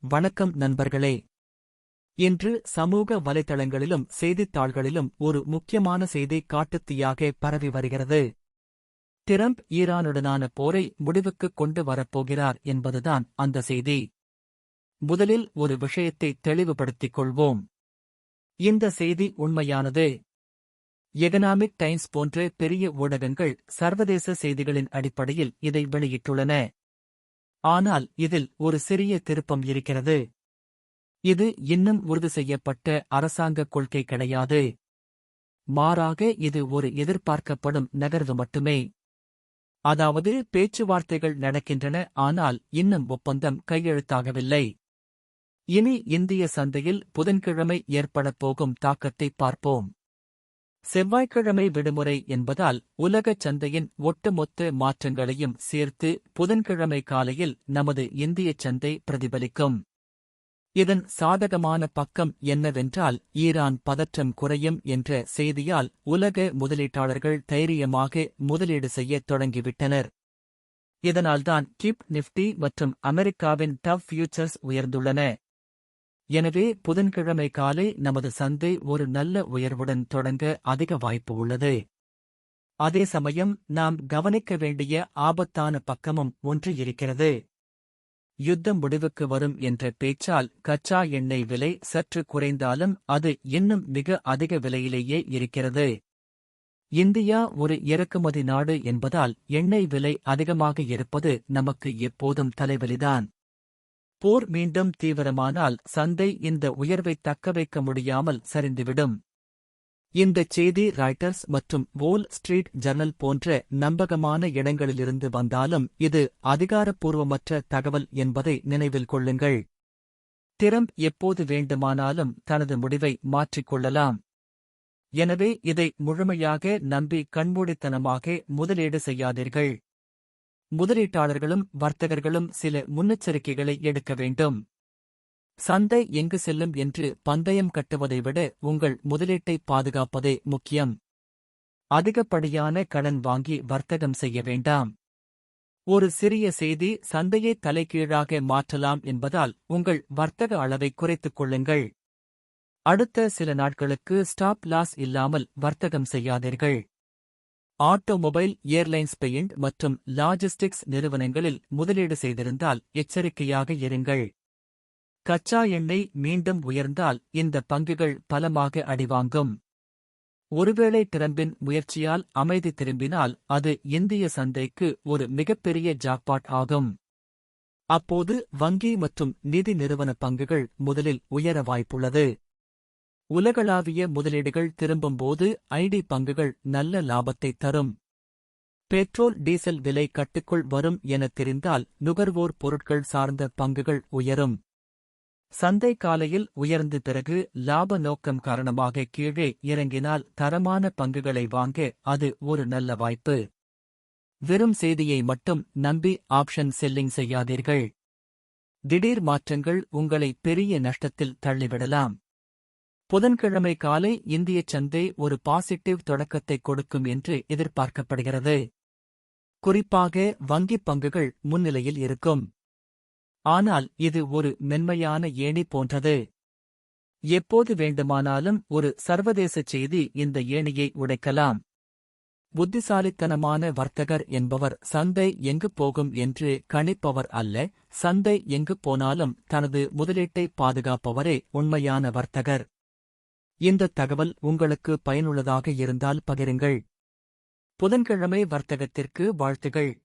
வணக்கம் நண்பர்களே. இன்று சமூக வலைதளங்களிலும் செய்தித்தாள்களிலும் ஒரு முக்கியமான செய்தி காட்டுத்தீயாக பரவி வருகிறது. டிரம்ப் ஈரானுடனான போரை முடிவுக்குக் கொண்டு வரப்போகிறார் என்பதுதான் அந்த செய்தி. முதலில் ஒரு விஷயத்தை தெளிவுபடுத்திக் கொள்வோம். இந்த செய்தி உண்மையானது. எகனாமிக் டைம்ஸ் போன்ற பெரிய ஊடகங்கள் சர்வதேச செய்திகளின் அடிப்படையில் இதை வெளியிட்டுள்ளன. ஆனால் இதில் ஒரு சிறிய திருப்பம் இருக்கிறது. இது இன்னும் உறுதி செய்யப்பட்ட அரசாங்க கொள்கை கிடையாது. மாறாக இது ஒரு எதிர்பார்க்கப்படும் நகர்வு மட்டுமே. அதாவது பேச்சுவார்த்தைகள் நடக்கின்றன, ஆனால் இன்னும் ஒப்பந்தம் கையெழுத்தாகவில்லை. இனி இந்திய சந்தையில் புதன்கிழமை ஏற்படப் போகும் தாக்கத்தை பார்ப்போம். செவ்வாய்க்கிழமை விடுமுறை என்பதால் உலகச் சந்தையின் ஒட்டுமொத்த மாற்றங்களையும் சேர்த்து புதன்கிழமை காலையில் நமது இந்தியச் சந்தை பிரதிபலிக்கும். இதன் சாதகமான பக்கம் என்னவென்றால், ஈரான் பதற்றம் குறையும் என்ற செய்தியால் உலக முதலீட்டாளர்கள் தைரியமாக முதலீடு செய்யத் தொடங்கிவிட்டனர். இதனால்தான் நிஃப்டி மற்றும் அமெரிக்காவின் டவ் ஃபியூச்சர்ஸ் உயர்ந்துள்ளன. எனவே புதன்கிழமை காலை நமது சந்தை ஒரு நல்ல உயர்வுடன் தொடங்க அதிக வாய்ப்பு உள்ளது. அதே சமயம் நாம் கவனிக்க வேண்டிய ஆபத்தான பக்கமும் ஒன்று இருக்கிறது. யுத்தம் முடிவுக்கு வரும் என்ற பேச்சால் கச்சா எண்ணெய் விலை சற்று குறைந்தாலும் அது இன்னும் மிக அதிக விலையிலேயே இருக்கிறது. இந்தியா ஒரு இறக்குமதி நாடு என்பதால் எண்ணெய் விலை அதிகமாக இருப்பது நமக்கு எப்போதும் தலைவலிதான். போர் மீண்டும் தீவிரமானால் சந்தை இந்த உயர்வை தக்கவைக்க முடியாமல் சரிந்துவிடும். இந்தச் செய்தி ராய்ட்டர்ஸ் மற்றும் வோல் ஸ்ட்ரீட் ஜர்னல் போன்ற நம்பகமான இடங்களிலிருந்து வந்தாலும் இது அதிகாரப்பூர்வமற்ற தகவல் என்பதை நினைவில் கொள்ளுங்கள். டிரம்ப் எப்போது வேண்டுமானாலும் தனது முடிவை மாற்றிக்கொள்ளலாம். எனவே இதை முழுமையாக நம்பி கண்மூடித்தனமாக முதலீடு செய்யாதீர்கள். முதலீட்டாளர்களும் வர்த்தகர்களும் சில முன்னெச்சரிக்கைகளை எடுக்க வேண்டும். சந்தை எங்கு செல்லும் என்று பந்தயம் கட்டுவதை விட உங்கள் முதலீட்டை பாதுகாப்பதே முக்கியம். அதிகப்படியான கடன் வாங்கி வர்த்தகம் செய்ய வேண்டாம். ஒரு சிறிய செய்தி சந்தையை தலைகீழாக மாற்றலாம் என்பதால் உங்கள் வர்த்தக அளவை குறைத்துக் கொள்ளுங்கள். அடுத்த சில நாட்களுக்கு ஸ்டாப் லாஸ் இல்லாமல் வர்த்தகம் செய்யாதீர்கள். ஆட்டோமொபைல், ஏர்லைன்ஸ், பெயிண்ட் மற்றும் லாஜிஸ்டிக்ஸ் நிறுவனங்களில் முதலீடு செய்திருந்தால் எச்சரிக்கையாக இருங்கள். கச்சா எண்ணெய் மீண்டும் உயர்ந்தால் இந்த பங்குகள் பலமாக அடிவாங்கும். ஒருவேளை டிரம்பின் முயற்சியால் அமைதி திரும்பினால் அது இந்திய சந்தைக்கு ஒரு மிகப்பெரிய ஜாக்பாட் ஆகும். அப்போது வங்கி மற்றும் நிதி நிறுவன பங்குகள் முதலில் உயர வாய்ப்புள்ளது. உலகளாவிய முதலீடுகள் திரும்பும்போது ஐடி பங்குகள் நல்ல லாபத்தை தரும். பெட்ரோல் டீசல் விலை கட்டுக்குள் வரும் என தெரிந்தால் நுகர்வோர் பொருட்கள் சார்ந்த பங்குகள் உயரும். சந்தை காலையில் உயர்ந்த பிறகு லாப நோக்கம் காரணமாக கீழே இறங்கினால் தரமான பங்குகளை வாங்க அது ஒரு நல்ல வாய்ப்பு. வெறும் செய்தியை மட்டும் நம்பி ஆப்ஷன் செல்லிங் செய்யாதீர்கள். திடீர் மாற்றங்கள் உங்களை பெரிய நஷ்டத்தில் தள்ளிவிடலாம். புதன்கிழமை காலை இந்தியச் சந்தை ஒரு பாசிட்டிவ் தொடக்கத்தை கொடுக்கும் என்று எதிர்பார்க்கப்படுகிறது. குறிப்பாக வங்கிப் பங்குகள் முன்னிலையில் இருக்கும். ஆனால் இது ஒரு மென்மையான ஏணி போன்றது. எப்போது வேண்டுமானாலும் ஒரு சர்வதேச செய்தி இந்த ஏணியை உடைக்கலாம். புத்திசாலித்தனமான வர்த்தகர் என்பவர் சந்தை எங்கு போகும் என்று கணிப்பவர் அல்ல, சந்தை எங்கு போனாலும் தனது முதலீட்டை பாதுகாப்பவரே உண்மையான வர்த்தகர். இந்த தகவல் உங்களுக்கு பயனுள்ளதாக இருந்தால் பகிருங்கள். புதன்கிழமை வர்த்தகத்திற்கு வாழ்த்துகள்.